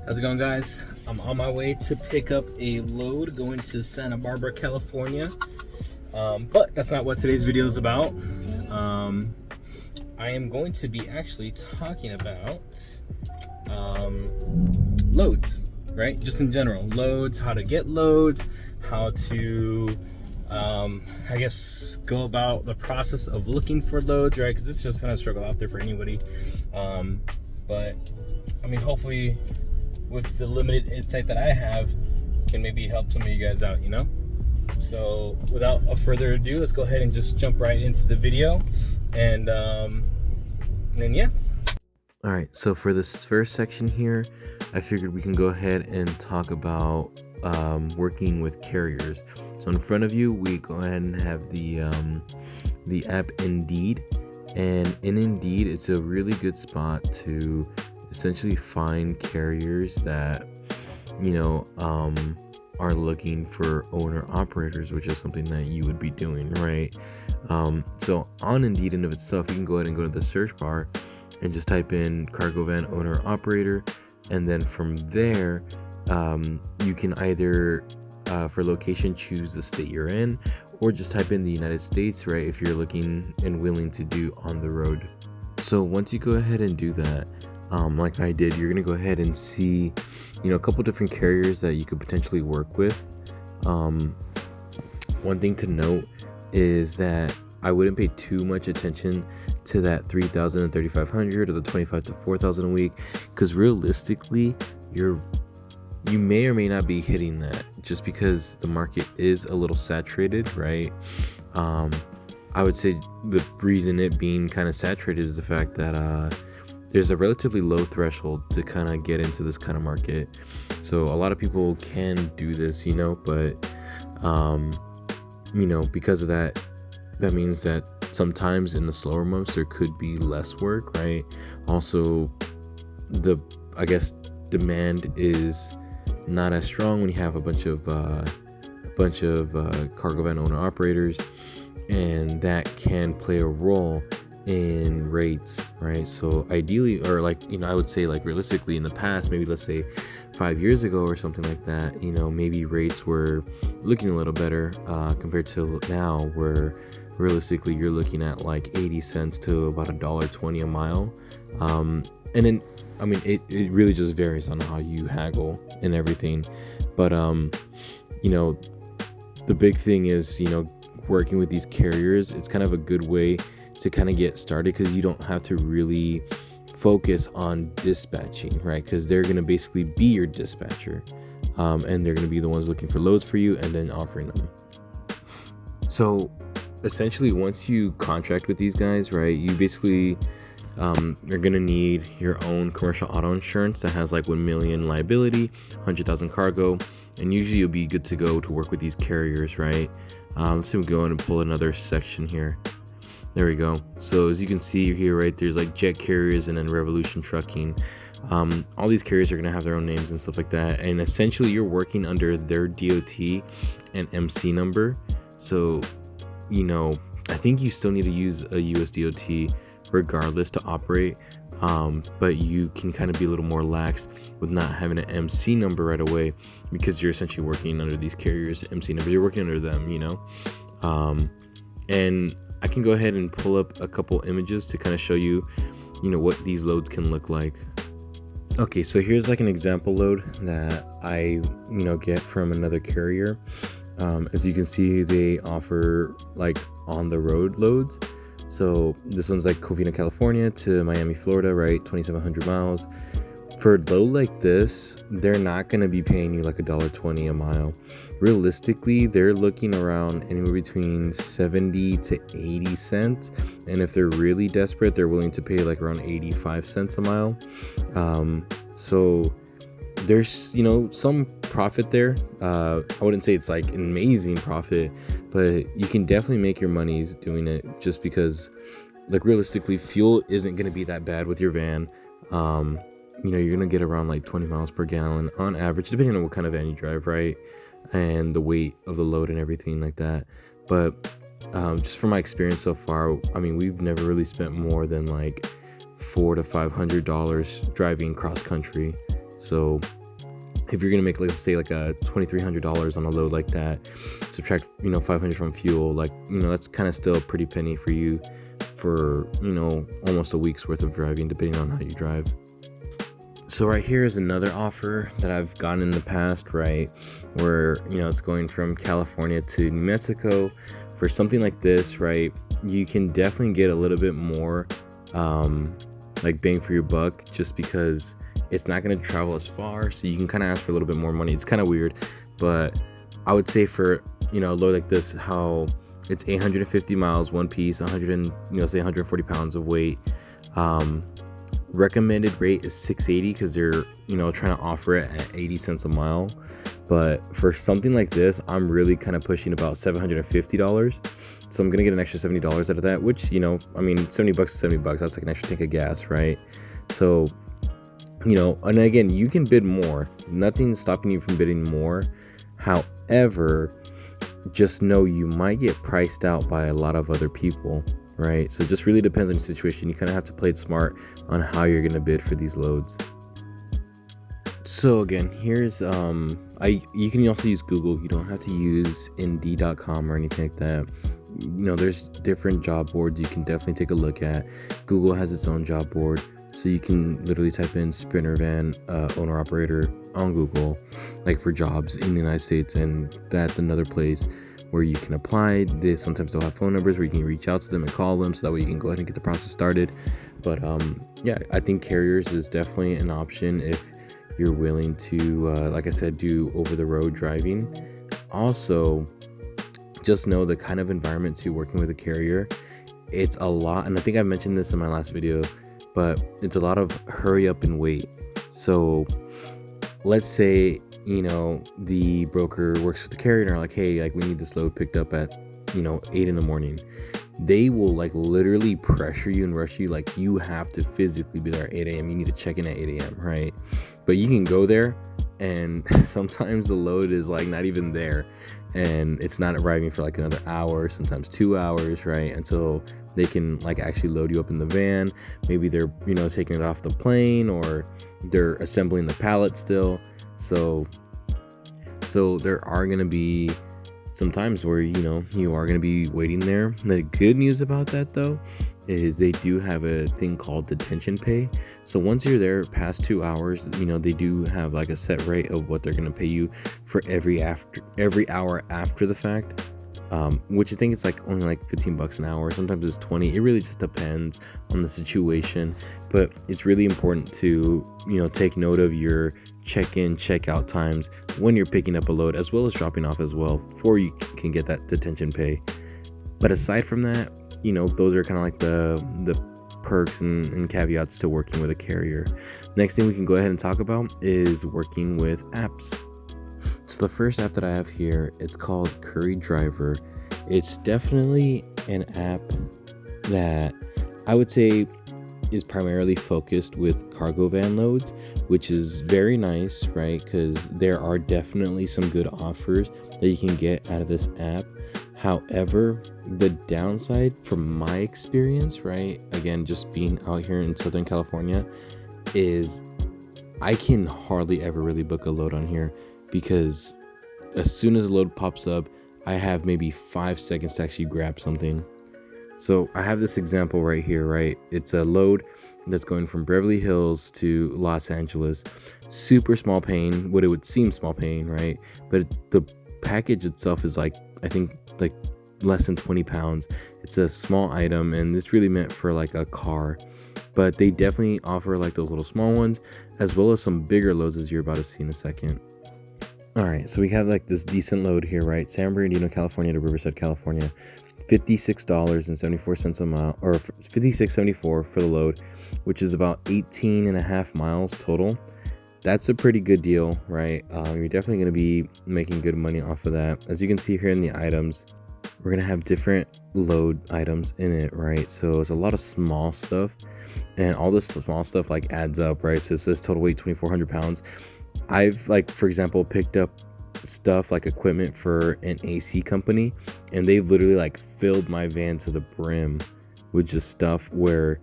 How's it going, guys? I'm on my way to pick up a load going to Santa Barbara, California. But that's not what today's video is about. I am going to be actually talking about loads, right? Just in general, loads, how to get loads, how to, I guess, go about the process of looking for loads, right? Because it's just kind of a struggle out there for anybody. But I mean, hopefully, with the limited insight that I have, can maybe help some of you guys out, you know? So without further ado, let's go ahead and just jump right into the video. And then, yeah. All right, so for this first section here, I figured we can go ahead and talk about working with carriers. So in front of you, we go ahead and have the app Indeed. And in Indeed, it's a really good spot to essentially find carriers that, you know, are looking for owner operators, which is something that you would be doing, right? So on Indeed in of itself, you can go ahead and go to the search bar and just type in cargo van owner operator. And then from there, you can either, for location, choose the state you're in, or just type in the United States, right? If you're looking and willing to do on the road. So once you go ahead and do that, like I did, you're gonna go ahead and see, you know, a couple different carriers that you could potentially work with. One thing to note is that I wouldn't pay too much attention to that 3,000 and 3,500 or the 25 to 4,000 a week, because realistically, you may or may not be hitting that, just because the market is a little saturated, right? I would say the reason it being kind of saturated is the fact that there's a relatively low threshold to kind of get into this kind of market. So a lot of people can do this, you know, but you know, because of that, that means that sometimes in the slower months there could be less work, right? Also, I guess demand is not as strong when you have a bunch of cargo van owner operators, and that can play a role in rates, right? So ideally, or like, you know, I would say, like, realistically, in the past, maybe let's say 5 years ago or something like that, you know, maybe rates were looking a little better compared to now, where realistically you're looking at like 80 cents to about $1.20 a mile. And then, I mean, it really just varies on how you haggle and everything. But, you know, the big thing is, you know, working with these carriers, it's kind of a good way to kind of get started, because you don't have to really focus on dispatching, right? Because they're going to basically be your dispatcher, and they're going to be the ones looking for loads for you and then offering them. So essentially, once you contract with these guys, right, you basically you're going to need your own commercial auto insurance that has like 1 million liability, 100,000 cargo, and usually you'll be good to go to work with these carriers, right? Let's see, we'll go in and pull another section here. There we go. So as you can see here, right, there's like jet carriers and then Revolution Trucking. All these carriers are going to have their own names and stuff like that. And essentially you're working under their DOT and MC number. So, you know, I think you still need to use a US DOT regardless to operate. But you can kind of be a little more lax with not having an MC number right away, because you're essentially working under these carriers' MC numbers. You're working under them, you know. And I can go ahead and pull up a couple images to kind of show you, you know, what these loads can look like. Okay, so here's like an example load that I, you know, get from another carrier. As you can see, they offer like on the road loads. So this one's like Covina, California to Miami, Florida, right? 2,700 miles. For a load like this, they're not going to be paying you like $1.20 a mile. Realistically, they're looking around anywhere between 70 to 80 cents. And if they're really desperate, they're willing to pay like around 85 cents a mile. So there's, you know, some profit there. I wouldn't say it's like an amazing profit, but you can definitely make your monies doing it, just because, like, realistically, fuel isn't going to be that bad with your van. You know, you're going to get around like 20 miles per gallon on average, depending on what kind of van you drive, right? And the weight of the load and everything like that. But just from my experience so far, I mean, we've never really spent more than like $400 to $500 driving cross country. So if you're gonna make, let's say, like a $2,300 on a load like that, subtract, you know, 500 from fuel, like, you know, that's kind of still a pretty penny for you for, you know, almost a week's worth of driving, depending on how you drive. So right here is another offer that I've gotten in the past, right, where, you know, it's going from California to New Mexico. For something like this, right, you can definitely get a little bit more like bang for your buck, just because it's not going to travel as far, so you can kind of ask for a little bit more money. It's kind of weird, but I would say for, you know, a load like this, how it's 850 miles one piece, 100 and, you know, say 140 pounds of weight. Recommended rate is 680 because they're, you know, trying to offer it at 80 cents a mile. But for something like this, I'm really kind of pushing about $750. So I'm gonna get an extra $70 out of that, which, you know, I mean, 70 bucks is 70 bucks. That's like an extra tank of gas, right? So, you know, and again, you can bid more. Nothing's stopping you from bidding more. However, just know you might get priced out by a lot of other people, right? So it just really depends on the situation. You kind of have to play it smart on how you're going to bid for these loads. So again, here's you can also use Google. You don't have to use Indeed.com or anything like that. You know, there's different job boards you can definitely take a look at. Google has its own job board, so you can literally type in sprinter van owner operator on Google, like for jobs in the United States, and that's another place where you can apply. Sometimes they'll have phone numbers where you can reach out to them and call them, so that way you can go ahead and get the process started. But yeah, I think carriers is definitely an option if you're willing to, like I said, do over-the-road driving. Also, just know the kind of environments you're working with a carrier. It's a lot, and I think I mentioned this in my last video, but it's a lot of hurry up and wait. So let's say, you know, the broker works with the carrier and are like, hey, like, we need this load picked up at, you know, 8 in the morning. They will like literally pressure you and rush you, like you have to physically be there at 8 a.m. You need to check in at 8 a.m., right? But you can go there, and sometimes the load is like not even there, and it's not arriving for like another hour, sometimes 2 hours, right? Until they can like actually load you up in the van. Maybe they're, you know, taking it off the plane, or they're assembling the pallet still. So there are going to be some times where, you know, you are going to be waiting there. The good news about that, though, is they do have a thing called detention pay. So once you're there past 2 hours, you know, they do have like a set rate of what they're going to pay you for every hour after the fact. Which I think it's like only like 15 bucks an hour. Sometimes it's 20. It really just depends on the situation. But it's really important to, you know, take note of your check-in, check-out times when you're picking up a load, as well as dropping off as well, before you can get that detention pay. But aside from that, you know, those are kind of like the perks and caveats to working with a carrier. Next thing we can go ahead and talk about is working with apps. So the first app that I have here, it's called Curry Driver. It's definitely an app that I would say is primarily focused with cargo van loads, which is very nice, right? Because there are definitely some good offers that you can get out of this app. However, the downside from my experience, right, again, just being out here in Southern California, is I can hardly ever really book a load on here, because as soon as a load pops up, I have maybe 5 seconds to actually grab something. So I have this example right here, right? It's a load that's going from Beverly Hills to Los Angeles. Super small pane, what it would seem small pane, right? But the package itself is like, I think like less than 20 pounds. It's a small item, and it's really meant for like a car. But they definitely offer like those little small ones, as well as some bigger loads, as you're about to see in a second. All right, so we have like this decent load here, right? San Bernardino, California to Riverside, California. $56.74 a mile, or $56.74 for the load, which is about 18 and a half miles total. That's a pretty good deal, right? You're definitely going to be making good money off of that. As you can see here in the items, we're going to have different load items in it, right? So it's a lot of small stuff, and all this small stuff like adds up, right? So it says total weight 2,400 pounds. I've, like, for example, picked up stuff like equipment for an AC company, and they've literally like filled my van to the brim with just stuff where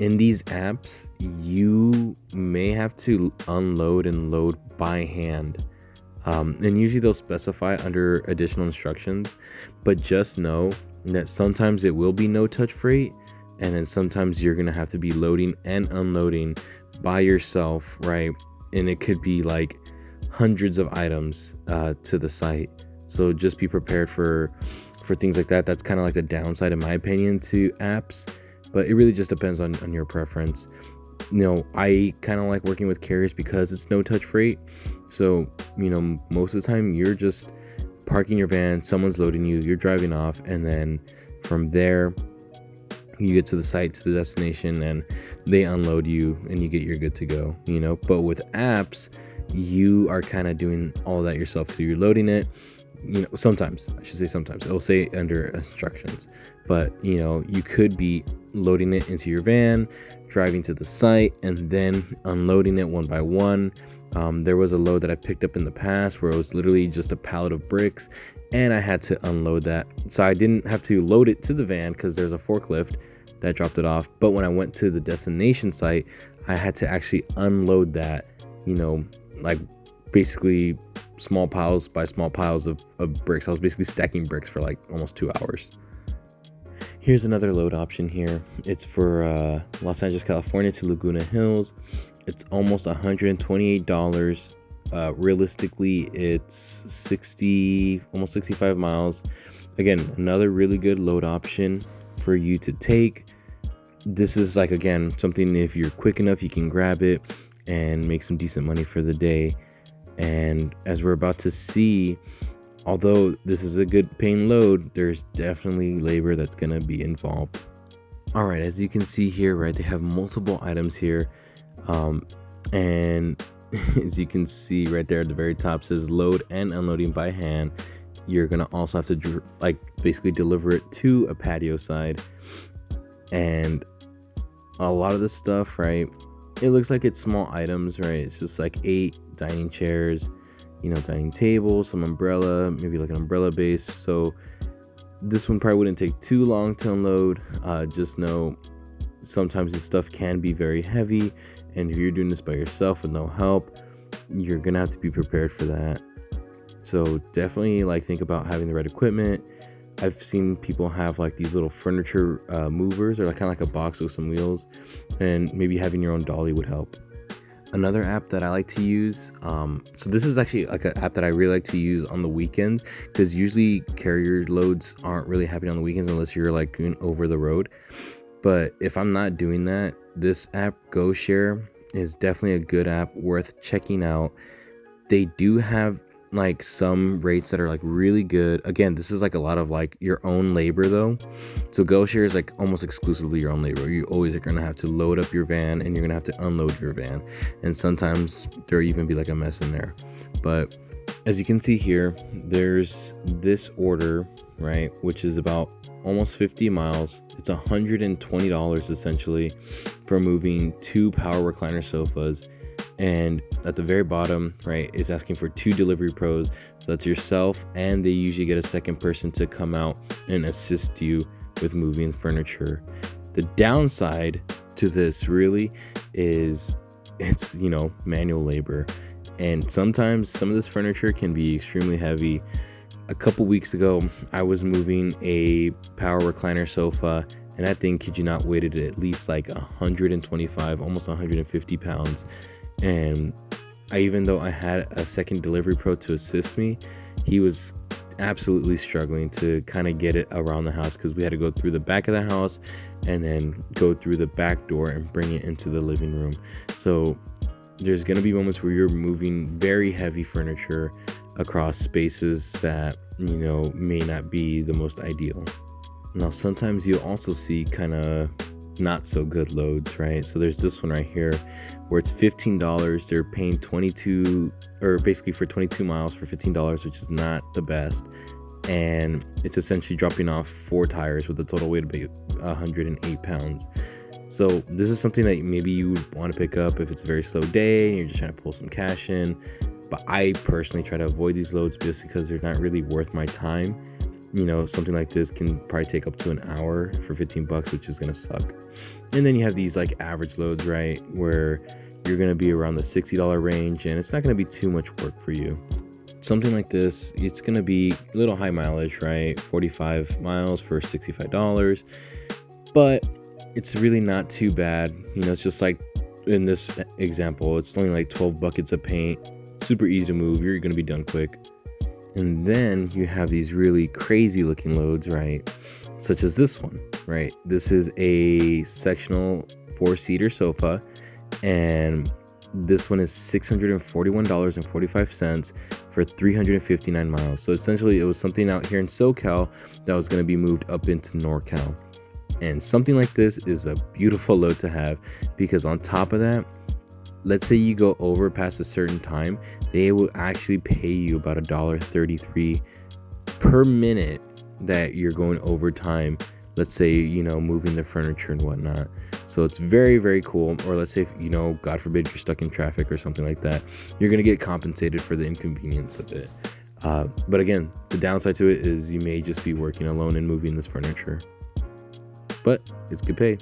in these apps, you may have to unload and load by hand. And usually they'll specify under additional instructions, but just know that sometimes it will be no touch freight, and then sometimes you're gonna have to be loading and unloading by yourself, right? And it could be like hundreds of items to the site. So just be prepared for things like that. That's kind of like the downside, in my opinion, to apps, but it really just depends on your preference. I kind of like working with carriers because it's no touch freight. So, most of the time you're just parking your van, someone's loading you, you're driving off, and then from there you get to the site, to the destination, and they unload you and you're good to go, But with apps, you are kind of doing all that yourself. So you're loading it, sometimes it'll say under instructions, but you could be loading it into your van, driving to the site, and then unloading it one by one. There was a load that I picked up in the past where it was literally just a pallet of bricks, and I had to unload that. So I didn't have to load it to the van because there's a forklift that dropped it off. But when I went to the destination site, I had to actually unload that, like basically small piles by small piles of bricks. I was basically stacking bricks for like almost 2 hours. Here's another load option here. It's for Los Angeles, California to Laguna Hills. It's almost $128. Realistically, it's almost 65 miles. Again, another really good load option for you to take. This is like, again, something if you're quick enough, you can grab it and make some decent money for the day. And as we're about to see, although this is a good paying load, there's definitely labor that's going to be involved. All right, as you can see here, right, they have multiple items here. And as you can see right there at the very top, says load and unloading by hand. You're going to also have to basically deliver it to a patio side. And a lot of this stuff, right, it looks like it's small items, right? It's just like 8 dining chairs, dining table, some umbrella, maybe like an umbrella base. So this one probably wouldn't take too long to unload. Just know sometimes this stuff can be very heavy, and if you're doing this by yourself with no help, you're gonna have to be prepared for that. So definitely think about having the right equipment. I've seen people have like these little furniture movers, or kind of like a box with some wheels, and maybe having your own dolly would help. Another app that I like to use, so this is actually like an app that I really like to use on the weekends, because usually carrier loads aren't really happening on the weekends unless you're like going over the road. But if I'm not doing that, this app, Goshare, is definitely a good app worth checking out. They do have some rates that are really good. Again, this is a lot of your own labor though. So Goshare is almost exclusively your own labor. You always are going to have to load up your van, and you're going to have to unload your van. And sometimes there'll even be a mess in there. But as you can see here, there's this order, right, which is about almost 50 miles. It's $120 essentially for moving 2 power recliner sofas. And at the very bottom, right, is asking for 2 delivery pros. So that's yourself, and they usually get a second person to come out and assist you with moving furniture. The downside to this really is it's, manual labor. And sometimes some of this furniture can be extremely heavy. A couple weeks ago, I was moving a power recliner sofa, and that thing, kid you not, weighted at least 125, almost 150 pounds. And even though I had a second delivery pro to assist me, he was absolutely struggling to kind of get it around the house, because we had to go through the back of the house and then go through the back door and bring it into the living room. So there's going to be moments where you're moving very heavy furniture across spaces that, may not be the most ideal. Now, sometimes you'll also see kind of not so good loads, right? So there's this one right here where it's $15. They're paying 22, or basically for 22 miles for $15, which is not the best. And it's essentially dropping off 4 tires with a total weight of 108 pounds. So this is something that maybe you would want to pick up if it's a very slow day and you're just trying to pull some cash in. But I personally try to avoid these loads just because they're not really worth my time. something like this can probably take up to an hour for $15, which is gonna suck. And then you have these like average loads, right, where you're gonna be around the $60 range, and it's not gonna be too much work for you. Something like this, it's gonna be a little high mileage, right? 45 miles for $65, but it's really not too bad. It's just like in this example, it's only like 12 buckets of paint, super easy to move. You're gonna be done quick. And then you have these really crazy looking loads, right? Such as this one, right? This is a sectional 4-seater sofa, and this one is $641.45 for 359 miles. So essentially it was something out here in SoCal that was going to be moved up into NorCal. And something like this is a beautiful load to have, because on top of that, let's say you go over past a certain time, they will actually pay you about $1.33 per minute that you're going over time. Let's say, moving the furniture and whatnot. So it's very, very cool. Or let's say, God forbid, you're stuck in traffic or something like that, you're going to get compensated for the inconvenience of it. But again, the downside to it is you may just be working alone and moving this furniture. But it's good pay.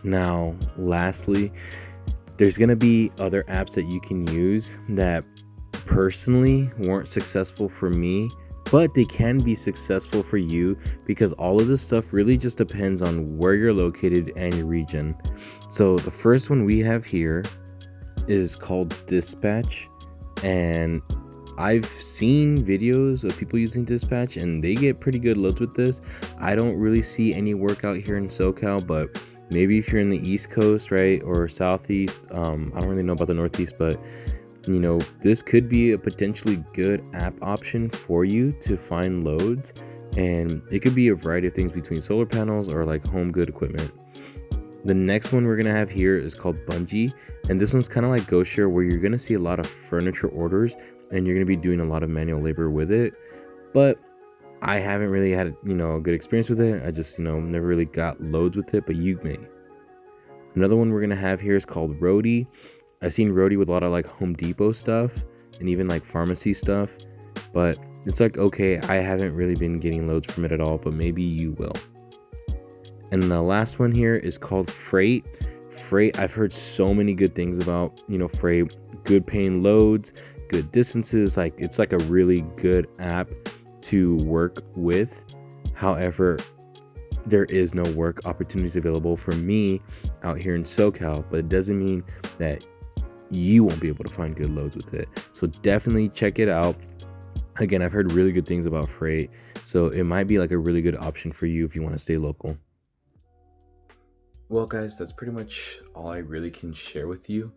Now, lastly, there's going to be other apps that you can use that personally weren't successful for me, but they can be successful for you, because all of this stuff really just depends on where you're located and your region. So the first one we have here is called Dispatch, and I've seen videos of people using Dispatch and they get pretty good loads with this. I don't really see any work out here in SoCal, but maybe if you're in the East Coast, right, or Southeast, I don't really know about the Northeast, but this could be a potentially good app option for you to find loads, and it could be a variety of things between solar panels or like home good equipment. The next one we're gonna have here is called Bungee, and this one's kind of like Goshare, where you're gonna see a lot of furniture orders and you're gonna be doing a lot of manual labor with it. But I haven't really had a good experience with it. I just never really got loads with it, but you may. Another one we're gonna have here is called Roadie. I've seen Roadie with a lot of like Home Depot stuff and even like pharmacy stuff, but it's like, okay, I haven't really been getting loads from it at all, but maybe you will. And the last one here is called Freight. I've heard so many good things about Freight. Good paying loads, good distances. Like, it's like a really good app to work with. However, there is no work opportunities available for me out here in SoCal, but it doesn't mean that you won't be able to find good loads with it. So definitely check it out. Again, I've heard really good things about Freight, so it might be like a really good option for you if you want to stay local. Well, guys, that's pretty much all I really can share with you.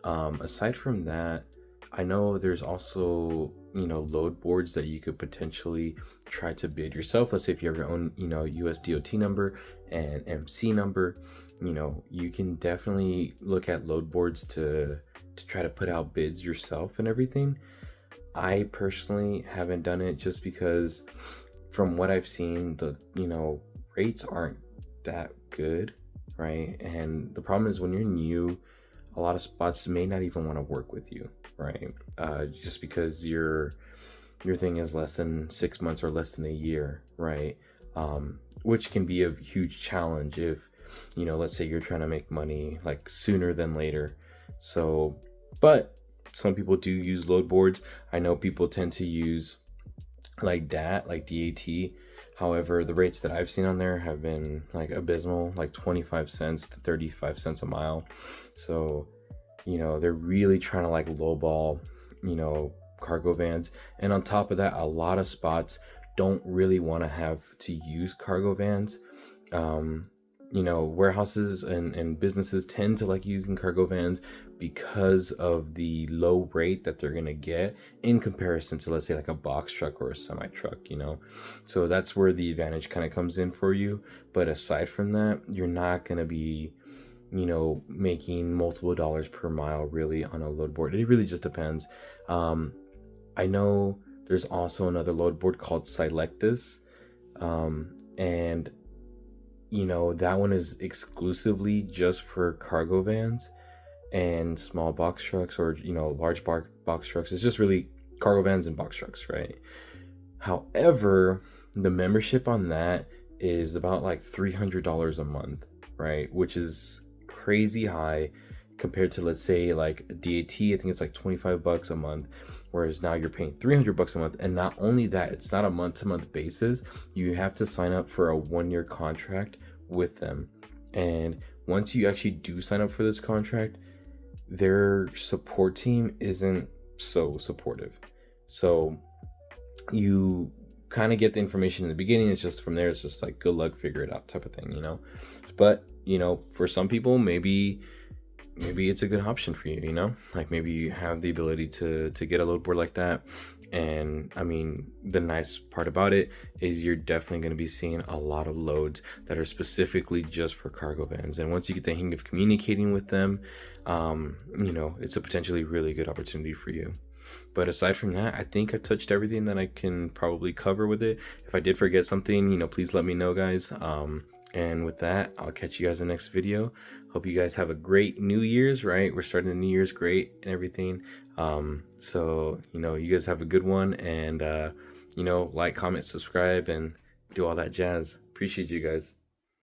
Aside from that, I know there's also load boards that you could potentially try to bid yourself. Let's say if you have your own US DOT number and MC number, you can definitely look at load boards to try to put out bids yourself and everything. I personally haven't done it just because from what I've seen, the rates aren't that good, right? And the problem is when you're new, a lot of spots may not even want to work with you, right? Just because your thing is less than 6 months or less than a year, right? Which can be a huge challenge if let's say you're trying to make money like sooner than later. So, but some people do use load boards. I know people tend to use like DAT. However, the rates that I've seen on there have been like abysmal, like 25 cents to 35 cents a mile. So, they're really trying to like lowball, cargo vans. And on top of that, a lot of spots don't really want to have to use cargo vans. Warehouses and businesses tend to like using cargo vans because of the low rate that they're going to get in comparison to, let's say, like a box truck or a semi truck, so that's where the advantage kind of comes in for you. But aside from that, you're not going to be making multiple dollars per mile really on a load board. It really just depends. I know there's also another load board called Selectus, and that one is exclusively just for cargo vans and small box trucks, or large box trucks. It's just really cargo vans and box trucks, right? However, The membership on that is about like $300 a month, right? Which is crazy high compared to, let's say, like DAT. I think it's like 25 bucks a month, whereas now you're paying 300 bucks a month. And not only that, it's not a month to month basis. You have to sign up for a 1-year contract with them. And once you actually do sign up for this contract, their support team isn't so supportive. So you kind of get the information in the beginning. It's just from there, it's just like good luck, figure it out type of thing, you know. But you know, for some people, maybe it's a good option for you, you know, like maybe you have the ability to get a load board like that. And I mean, the nice part about it is you're definitely going to be seeing a lot of loads that are specifically just for cargo vans. And once you get the hang of communicating with them, you know, it's a potentially really good opportunity for you. But aside from that, I think I touched everything that I can probably cover with it. If I did forget something, you know, please let me know, guys. And with that, I'll catch you guys in the next video. Hope you guys have a great New Year's, right? We're starting the New Year's great and everything. So, you know, you guys have a good one, and, you know, like, comment, subscribe, and do all that jazz. Appreciate you guys.